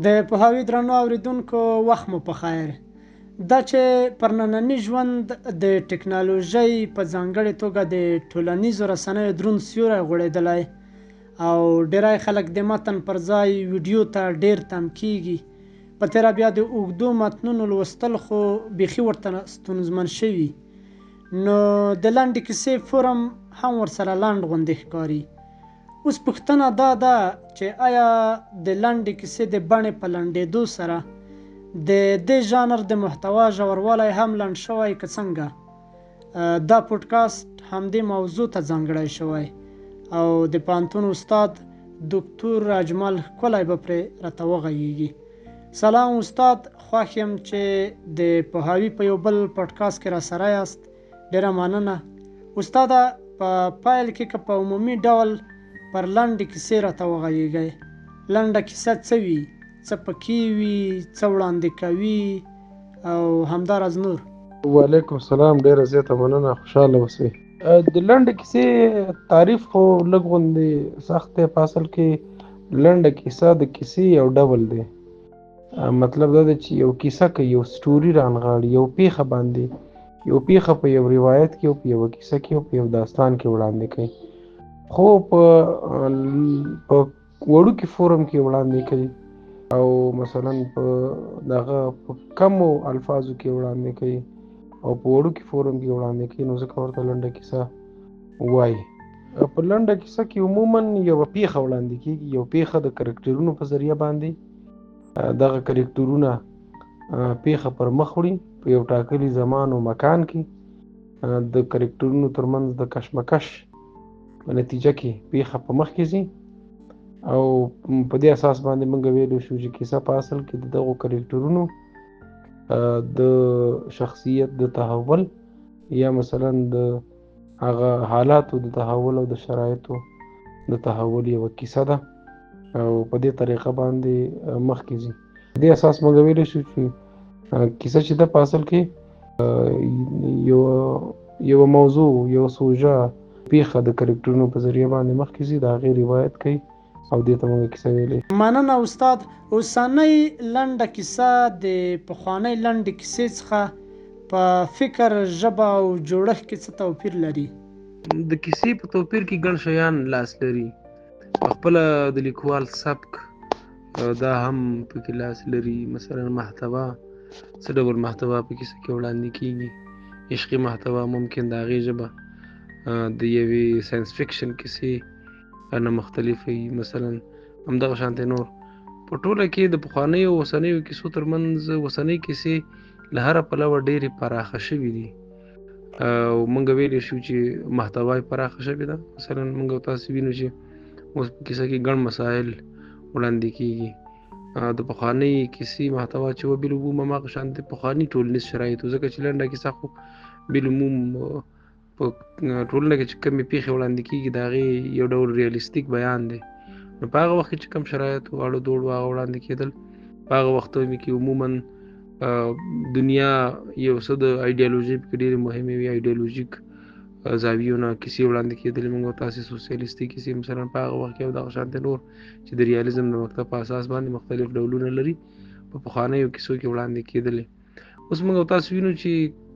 د پوهاوي درنو اوریدونکو وخت مو په خیر. دا چې پر ننني ژوند د ټکنالوژۍ په ځانګړې توګه د ټولنیزو رسنیو دروند سیوری غوړېدلی او ډیری خلک د متن پر ځای ویډیو ته ډیر تم کیږي. په تېره بیا د اوږدو متنونو لوستل خو بیخي ورته ستونزمن شوي، نو د لنډې کیسې فورم هم ورسره لنډ غوندې ښکاري. اوس پوښتنه دا ده چې آیا د لنډې کیسې د بڼې په لنډېدو سره د دې ژانر د محتوا ژوروالی هم لنډ شوی که څنګه؟ دا پودکاسټ همدې موضوع ته ځانګړی شوی او د پوهنتون استاد دکتور اجمل ښکلی به پرې راته وغږېږي. سلام استاد، خوښ یم چې د پوهاوي په یو بل پودکاسټ کې راسره یاست. ډېره مننه. استاده، په پیل کې که په عمومي ډول پر لنډې کیسې راته وغږېږئ. لنډه کیسه څه وي، څه پکې وي، څه وړاندې کوي او همداراز نور؟ وعلیکم السلام، ډیره زیاته مننه، خوشحاله اوسئ. د لنډې کیسې تعریف خو لږ غوندې سخت دی. په اصل کې لنډه کیسه د کیسې یو ډول دی. مطلب دا دی چې یو کیسه کوي، یو سټوري رانغاړي، یو پیښه باندې، یو پیښه په یو روایت کې او په یو کیسه کې او په یو داستان کې وړاندې کوي، خو په وړوکي فورم کې وړاندې کوي او مثلا په دغه په کمو الفاظو کې وړاندې کوي او په وړوکي فورم کې وړاندې کوي، نو ځکه ورته لنډه کیسه وایي. په لنډه کیسه کې عموما یوه پیښه وړاندې کېږي، یو پیښه د کرکټرونو په ذریعه باندې دغه کرکټرونه پیښه پر مخ وړي په یو ټاکلي زمان او مکان کې د کرکټرونو ترمنځ د کشمکش په نتیجه کې پیښه په مخ کې ځي او په دې اساس باندې موږ ویلی شو چې کیسه په اصل کې د دغو کرکټرونو د شخصیت د تحول یا مثلا د هغه حالاتو د تحول او د شرایطو د تحول یوه کیسه ده او په دې طریقه باندې مخ کې ځي. په دې اساس موږ ویلی شو چې کیسه چې ده په اصل کې یو موضوع، یو سوژه، پیښه د کرکټرونو په ذریعه باندې مخکې ځي، د هغې روایت کوي او دې ته موږ کیسه ویلی. مننه استاد. اوسنۍ لنډه کیسه د پخوانۍ لنډې کیسې څخه په فکر، ژبه او جوړښت کې څه توپیر لري؟ د کیسې په توپیر کې ګڼ شیان لاس لري. خپله د لیکوال سبک دا هم پکې لاس لري. مثلا محتوا، څه ډول محتوا په کیسه کې وړاندې کیږي. عشقي محتوا ممکن د هغې ژبه د یوې ساینس فکشن کیسې نه مختلف وي. مثلا همدغه شانتې نور په ټوله کې د پخوانیو او اوسنیو کیسو ترمنځ اوسنۍ کیسې له هره پلوه ډېرې پراخه شوي دي او موږ ویلی شو چې محتوا یې پراخه شوې ده. مثلا موږ او تاسې وینو چې اوس په کیسه کې ګڼ مسایل وړاندې کیږي. د پخوانۍ کیسې محتوا چې وه بالعموم هماغه شانتې پخواني ټولنیز شرایط، ځکه چې لنډه کیسه خو بالعموم په ټولنه کې چې کومې پیښې وړاندې کېږي د هغې یو ډول ریالیستیک بیان دی. نو په هغه وخت کې چې کوم شرایط واړه دوړ هغه وړاندې کېدل، په هغه وختونو کې عموما دنیا یو څه د ایډیالوژۍ پکې ډېرې مهمې وي، ایډیالوژیک زاویو نه کیسې وړاندې کېدلې. موږ او تاسې سوسیالیستي کیسې مثلا په هغه وخت کې او دغه شانتې نور چې د ریالیزم د مکتب په اساس باندې مختلف ډولونه لري په پخوانیو کیسو کې وړاندې کېدلې. اوس موږ او تاسې وینو چې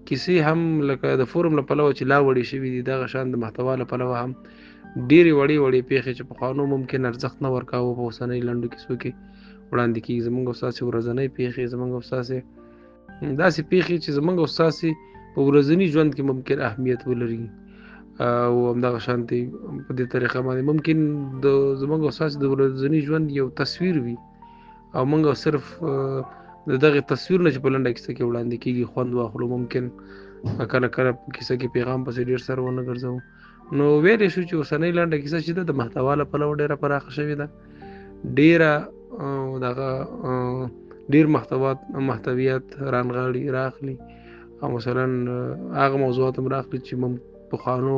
کیسې هم لکه د فورم له پلوه چې لا وړې شوي دي، دغه شان د محتوا له پلوه هم ډېرې وړې پیښې چې پخوانو ممکن ارزښت نه ورکاوه په اوسنۍ لنډو کیسو کې وړاندې کېږي. زموږ او ستاسې ورځنۍ پیښې، زموږ او ستاسې داسې پیښې چې زموږ او ستاسې په ورځني ژوند کې ممکن اهمیت ولري او همدغه شانتې په دې طریقه باندې ممکن د زموږ او ستاسې د ورځني ژوند یو تصویر وي او موږ صرف د دغه تصویر نه چې په لنډه کیسه کې وړاندې کېږي خوند واخلو. ممکن کله کله په کیسه کې پیغام پسې ډېر سر ونه ګرځوو. نو ویلی شو چې اوسنۍ لنډه کیسه چې ده د محتوا له پلوه ډېره پراخه شوې ده، ډېره ډېر محتویات راخلي او مثلا هغه موضوعات هم راخلي چې پخوانو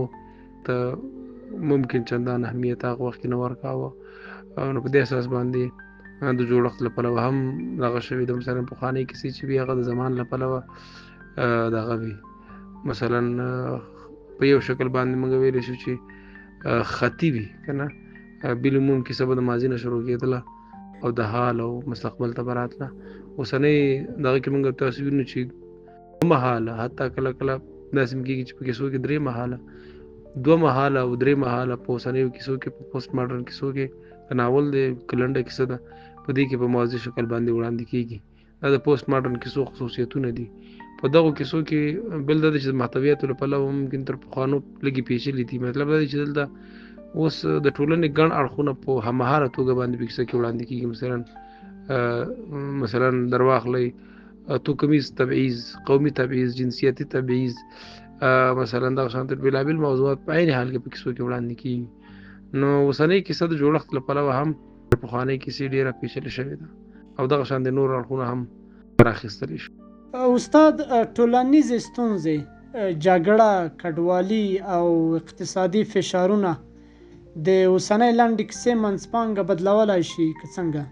ته ممکن چندان اهمیت هغه وخت کې نه ورکاوه. نو په دې اساس باندې د جوړښت له پلوه هم دغه شوي ده. مثلا پخوانۍ کیسې چې وي هغه د زمان له پلوه دغه وي، مثلا په یو شکل باندې موږ ویلی شو چې خطي وي که نه. بالعموم کیسه به د ماضي نه شروع کېدله او د حال او مستقبل ته به راتله. اوسنۍ دغه کې موږ تاسو وینو چې دوه مهاله حتی کله کله داسې هم کېږي چې په کیسو کې درې مهاله، دوه مهاله او درې مهاله په اوسنیو کیسو کې، په پوسټ ماډرن کیسو کې که ناول دی که لنډه کیسه ده، په دې کې په موازي شکل باندې وړاندې کېږي. دا د پوسټ ماډرن کیسو خصوصیتونه دي. په دغو کیسو کې بل دا دی چې د محتویاتو له پلوه ممکن تر پخوانو لږې پیچلي دي. مطلب دا دی چې دلته اوس د ټولنې ګڼ اړخونه په هممهاله توګه باندې په کیسه کې وړاندې کېږي. مثلا در واخلئ توکمیز تبعیض، قومي تبعیض، جنسیتي تبعیض، مثلا دغه شانته بېلابېل موضوعات په عین حال کې په کیسو کې وړاندې کېږي. نو اوسنۍ کیسه د جوړښت له پلوه هم د پخوانۍ کیسې ډېره پیچلې شوې ده او دغه شان د نور اړخونه هم راخیستلی شو. استاد، ټولنیزې ستونزې، جګړه، کډوالي او اقتصادي فشارونه د اوسنۍ لنډې کیسې منځپانګه بدلولی شي که څنګه؟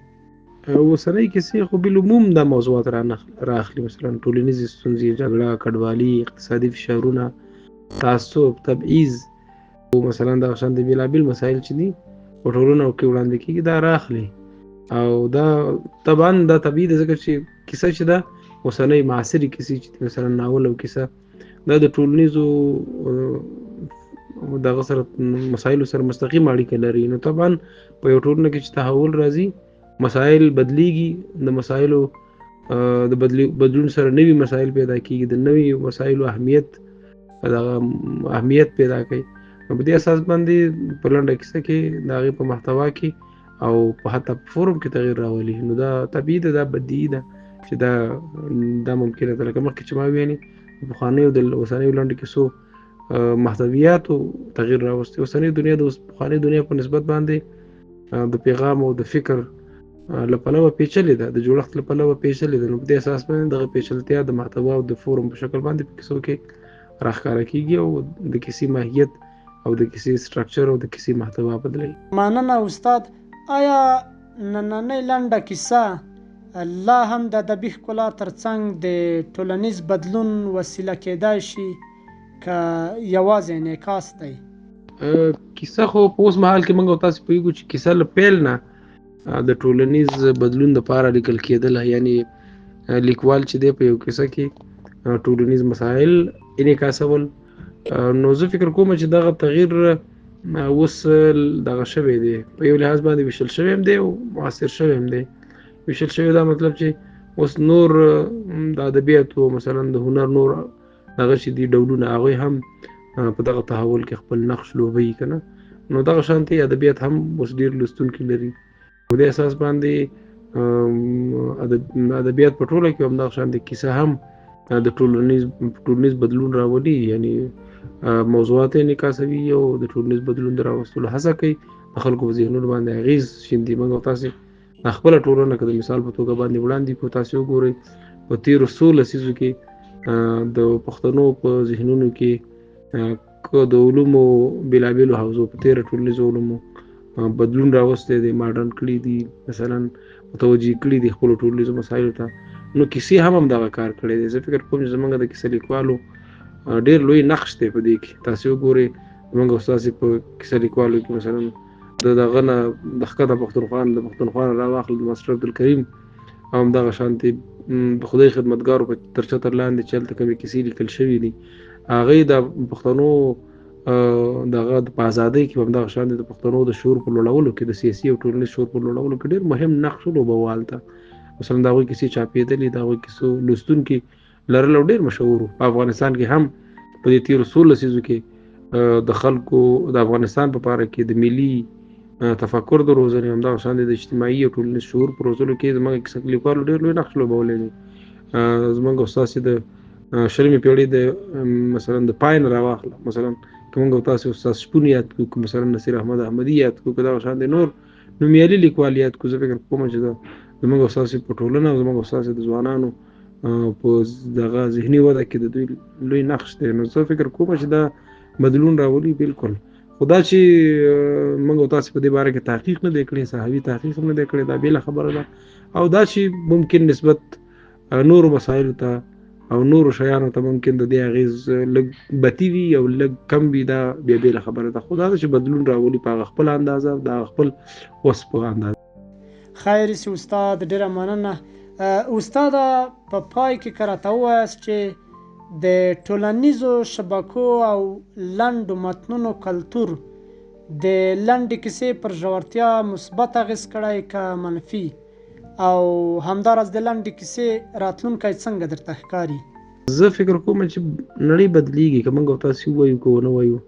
اوسنۍ کیسې خو بالعموم دا موضوعات راخلي، مثلا ټولنیزې ستونزې، جګړه، کډوالي، اقتصادي فشارونه، تعصب، تبعیض او مثلا دغه شان د بېلابېل مسایل چې دي په ټولنو کې وړاندې کېږي دا راخلي. او دا طبعا دا طبیعي ده ځکه چې کیسه چې ده اوسنۍ معاصرې کیسې چې مثلا ناول او کیسه دا د ټولنیزو دغه سره مسایلو سره مستقیم اړیکه لري. نو طبعا په یو ټولنه کې چې تحول راځي مسایل بدلیږي، د مسایلو د بدلون سره نوي مسایل پیدا کېږي، د نوي مسایلو اهمیت پیدا کوي. نو په دې اساس باندې په لنډه کیسه کې د هغې په محتوا کې او په حتی په فورم کې تغیر راولي. نو دا طبیعي ده، دا بدیعي ده چې دا ممکنه ده. لکه مخکې چې ما ویلې د پخوانیو د اوسنیو لنډو کیسو محتویاتو تغیر راوستی. اوسنۍ دنیا د پخوانۍ دنیا په نسبت باندې د پیغام او د فکر له پلوه پیچلې ده، د جوړښت له پلوه پیچلې ده. نو په دې اساس باندې دغه پیچلتیا د محتوا او د فورم په شکل باندې په کیسو کې راښکاره کېږي او د کیسې ماهیت او د کیسې سټرکچر او د کیسې محتوا بدلوي. مننه استاد. آیا نننۍ لنډه کیسه لا هم د ادبي ښکلا ترڅنګ د ټولنیز بدلون وسیله کېدای شي که یوازې انعکاس دی؟ کیسه خو په اوس مهال کې موږ او تاسو پوهېږو چې کیسه له پیل نه د ټولنیز بدلون دپاره لیکل کېدله. یعنې لیکوال چې دی په یو کیسه کې ټولنیز مسایل انعکاسول. نو زه فکر کوم چې دغه تغییر اوس دغه شوی دی، په یو لحاظ باندې ویشل شوی هم دی او معاصر شوی هم دی. ویشل شوی دا مطلب چې اوس نور د ادبیاتو مثلا د هنر نور دغه چې دي ډولونه هغوی هم په دغه تحول کې خپل نقش لوبوي که نه. نو دغه شانتې ادبیات هم اوس ډېر لوستونکي لري. په دې اساس باندې ادبیات په ټوله کې هم دغه شانتې کیسه هم د ټولنیز بدلون راولي، یعنې موضوعات انعکاسوي او د ټولنیز بدلون د راوستلو هڅه کوي، د خلکو په ذهنونو باندې اغېز شیندي. موږ او تاسې خپله ټولنه که د مثال په توګه باندې وړاندې کړو، تاسې وګورئ په تېرو 16 لسیزو کې د پښتنو په ذهنونو کې که د علومو بېلابېلو حوزو په تېره ټولنیزو علومو بدلون راوستی دی، ماډرن کړي دي، مثلا متوجه کړي دي خپلو ټولنیزو مسایلو ته. نو کیسې هم دغه کار کړی دی. زه فکر کوم چې زموږ د کیسه لیکوالو ډېر لوی نقش دی په دې کې. تاسې وګورئ زموږ او ستاسې په کیسه لیکوالو کې مثلا د دغه نه د ښکته پښتونخوا نه راواخلو د ماسټر عبدالکریم او همدغه شانتې د خدای خدمتګارو په تر چتر لاندې چې هلته کومې کیسې لیکل شوي دي، هغوی د پښتنو دغه په ازادۍ کې هم دغه شان د پښتنو د شعور په لوړولو کې، د سیاسي او ټولنیز شعور په لوړولو کې ډېر مهم نقش ولوباوه هلته. مثلا د هغوی کیسې چاپېدلې، د هغوی کیسو لوستونکي لرل او ډېر مشهور وو. په افغانستان کې هم په دې تېرو 16 لسیزو کې د خلکو د افغانستان په باره کې د ملي تفکر د روزنې همدغه شان د اجتماعي او ټولنیز شعور په روزلو کې زموږ کیسه لیکوالو ډېر لوی نقش لوبولی دی. زموږ او ستاسې د 20مې پیړۍ د مثلا د پای نه راواخله، مثلا که موږ او تاسې استاد شپون یاد کړو، که مثلا نصیر احمد احمدي یاد کړو، که دغه شان د نور نومیالي لیکوال یاد کړو، زه فکر کوم چې زموږ او ستاسې په ټولنه او زموږ او ستاسې د ځوانانو په دغه ذهني وده کې د دوی لوی نقش دی. نو زه فکر کوم چې دا بدلون راولي بالکل. خو دا چې موږ او تاسې په دې باره کې تحقیق نه دی کړی، صحوي تحقیق نه دی کړی، دا بېله خبره ده. او دا چې ممکن نسبت نورو مسایلو ته او نورو شیانو ته ممکن د دې اغېز لږ بتي وي او لږ کم وي، دا بیا بېله خبره ده. خو دا چې بدلون راولي په هغه خپل اندازه، د هغه خپل وس په اندازه. خیر سي استاد، ډیره مننه. استاده په پای کې که راته ووایاست چې د ټولنیزو شبکو او لنډو متنونو کلتور د لنډې کیسې پر ژورتیا مثبت اغېز کړی که منفي، او همداراز د لنډې کیسې راتلونکی څنګه درته ښکاري؟ زه فکر کوم چې نړۍ بدلیږي، که موږ او تاسو ووایو که ونه وایو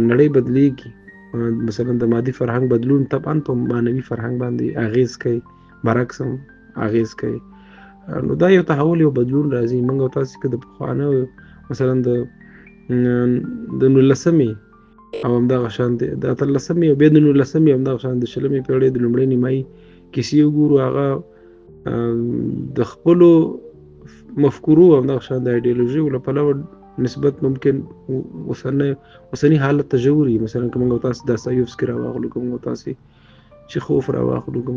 نړۍ بدلیږي. مثلا د مادي فرهنګ بدلون طبعا په معنوي فرهنګ باندې اغېز کوي، برعکس هم اغېز کوي. نو دا یو تحول، یو بدلون راځي. موږ او تاسو که د پخوانه مثلا د 19مې او همدغه شان د 18مې او بیا د 19مې او همدغه شان د 20مې پېړۍ د لومړۍ نیمایي کیسې وګورو، هغه د خپلو مفکورو او همدغه شان د ایډیالوژیو له پلوه نسبت ممکن اوسني حالت ته ژوري. مثلا که موږ تاسو داستایوفسکي راواخلو، که موږ تاسو چیخوف راواخلو، که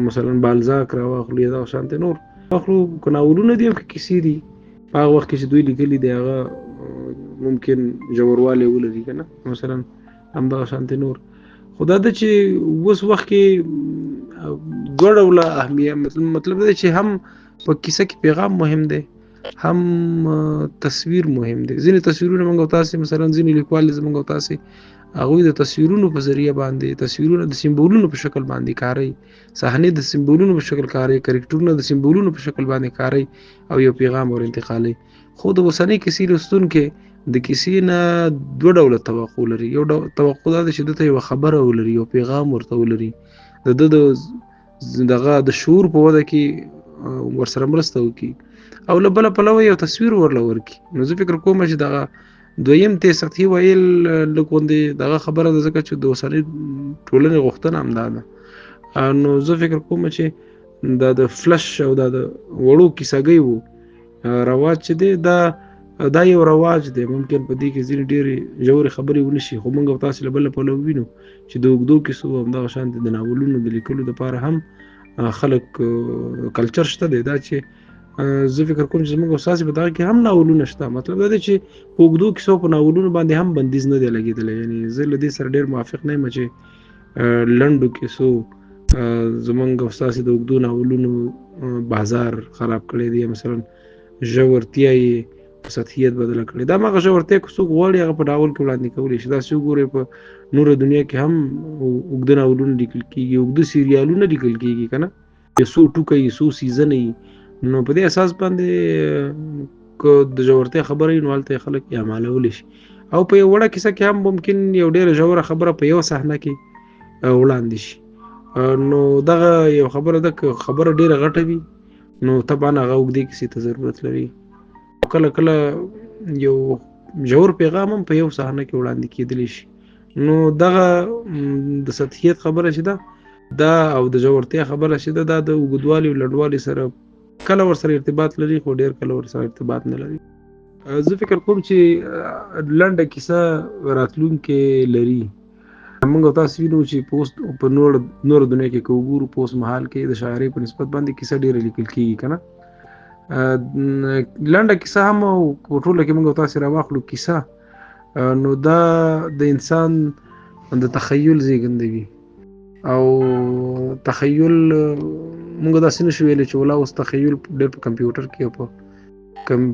مثلا بالزاک راواخلو، یا دغه شانتې نور واخلو، که ناولونه دي هم که کیسې دي، په هغه وخت کې چې دوی لیکلي دي هغه ممکن ژوروالی ولري که نه، مثلا همدغه شانتې نور. خو دا ده چې اوس وخت کې دوه ډوله اهمیت، مطلب دا چې هم په کیسه کې پیغام مهم دی، هم تصویر مهم دی. ځینې تصویرونه موږ او تاسې، مثلا ځینې لیکوال زموږ او تاسې هغوی د تصویرونو په ذریعه باندې تصویرونه د سمبولونو په شکل باندې کاروي، صحنې د سمبولونو په شکل کاروي، کرکټرونه د سمبولونو په شکل باندې کاروي او یو پیغام ور انتقالوي. خو د اوسنۍ کیسې لوستونکي د کیسې نه دوه ډوله توقع لري. یو توقع دا ده چې دته یو خبره ولري، یو پیغام ورته ولري، دغه د شعور په وده کې ورسره مرسته وکړي، او له بله پلوه یو تصویر ورله ورکړي. نو زه فکر کوم چې دغه دویم ته سختي ویل لږ غوندې دغه خبره ده، ځکه چې د اوسنۍ ټولنې غوښتنه همدا ده. نو زه فکر کوم چې دا د فلش او دا د وړو کیسهګیو رواج چې دی، دا یو رواج دی. ممکن په دې کې ځینې ډېرې ژورې خبرې ونه شي، خو موږ او تاسې له بله پلوه وینو چې د اوږدو کیسو همدغه شانتې د ناولونو د لیکلو دپاره هم خلک کلچر شته دی. دا چې زه فکر کوم چې زموږ او ستاسې په دغه کې هم ناولونه شته. مطلب دا دی چې په اوږدو کیسو په ناولونو باندې هم بندیز نه دی لګېدلی. یعنې زه له دې سره ډېر موافق نه یم چې لنډو کیسو زموږ او ستاسې د اوږدو ناولونو بازار خراب کړی دی، مثلا ژورتیا یې په سطحیت بدله کړې. دا هغه ژورتیا که څوک غواړي هغه په ناول کې وړاندې کولی شي. داسې وګورئ په نوره دنیا کې هم اوږده ناولونه لیکل کېږي، اوږده سیریالونه لیکل کېږي که نه، یو څو ټوکه یي، څو سیزنه یي. نو په دې اساس باندې که د ژورتیا خبره وي نو هلته خلک اعمالولی شي. او په یو وړه کیسه کې هم ممکن یو ډېره ژوره خبره په یو صحنه کې وړاندې شي. نو دغه یو خبره ده، که خبره ډېره غټه وي نو طبعا هغه اوږدې کیسې ته ضرورت لري. کله کله یو ژور پیغام هم په یو صحنه کې وړاندې کېدلی شي. نو دغه د سطحیت خبره چې ده دا او د ژورتیا خبره چې ده دا د اوږدوالي او لنډوالي سره کله ورسره ارتباط لري، خو ډېر کله ورسره ارتباط نه لري. زه فکر کوم چې لنډه کیسه راتلونکی لري. موږ تاسو وینو چې په نور دنیا کې که وګورو په اوس مهال کې د شاعرۍ په نسبت باندې کیسه ډېره لیکل کېږي که نه. لنډه کیسه هم په ټوله کې موږ تاسو راواخلو کیسه، نو دا د انسان د تخیل زیږندوي. او تخیل موږ داسې نشو ویلی چې ولا اوس تخیل ډېر په کمپیوټر کې او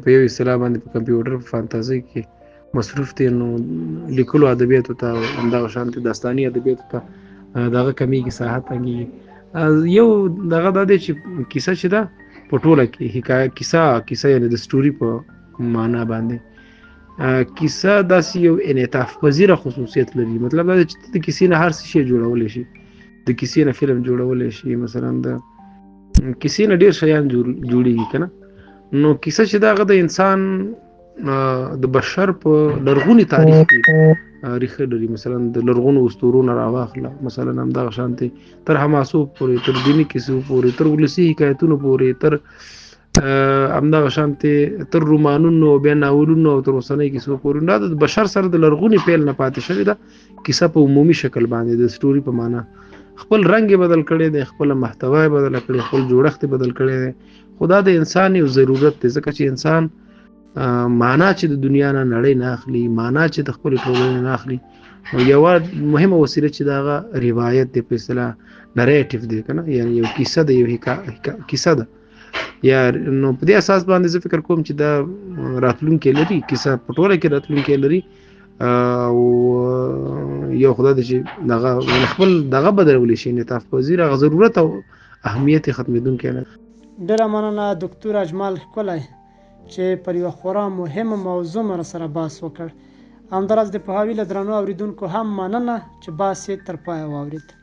په یو اصطلاح باندې په کمپیوټر په فانتازۍ کې مصروف دی. نو لیکلو ادبیاتو ته همدغه شانتې داستاني ادبیاتو ته دغه کمیږي، ساحه تنګېږي. یو دغه دا دی چې کیسه چې ده په ټوله کې حکایت کیسه یعنې د سټوري په معنا باندې کیسه داسې یو انعطاف پذیره خصوصیت لري. مطلب دا دی چې د کیسې نه هر څه شی جوړولی شي، د کیسې نه فلم جوړولی شي، مثلا د کیسې نه ډېر شیان جوړېږي که نه. نو کیسه چې ده هغه د انسان د بشر په لرغوني تاریخ کې ریښه لري. مثلا د لرغونو اسطورو نه راواخله، مثلا همدغه شانتې تر حماسو پورې، تر دیني کیسو پورې، تر ولسي حکایتونو پورې، تر همدغه شانتې تر رومانونو، بیا ناولونو او تر اوسنۍ کیسو پورې. دا د بشر سره د لرغوني پیل نه پاتې شوې ده کیسه په عمومي شکل باندې د سټوري په معنا. خپل رنګ یې بدل کړی دی، خپله محتوا یې بدله کړې، خپل جوړښت یې بدل کړی دی. خو دا د انسان یو ضرورت دی، ځکه چې انسان معنا چې د دنیا نه نړۍ نه اخلي، معنا چې د خپل ټولنې نه اخلي. نو یو مهمه وسیله چې دا روایت دی په اصطلاح نریټیو دی کنه، یعنی یو کیسه ده، یو کیسه ده یا نو په دې اساس باندې زه فکر کوم چې دا راتلونکي لري، کیسه په ټوله کې راتلونکي لري او یو خدای دې چې دغه خپل دغه بدلولی شي، انعطاف پذیر هغه ضرورت او اهمیت ختمېدونکی نه. ډېره مننه ډاکټر اجمل ښکلی چې پر یوه خورا مهمه موضوع مر سره بحث وکړ. همداراز د پوهاوي له درنو اورېدونکو هم مننه چې بحث یې تر پایه واورېد.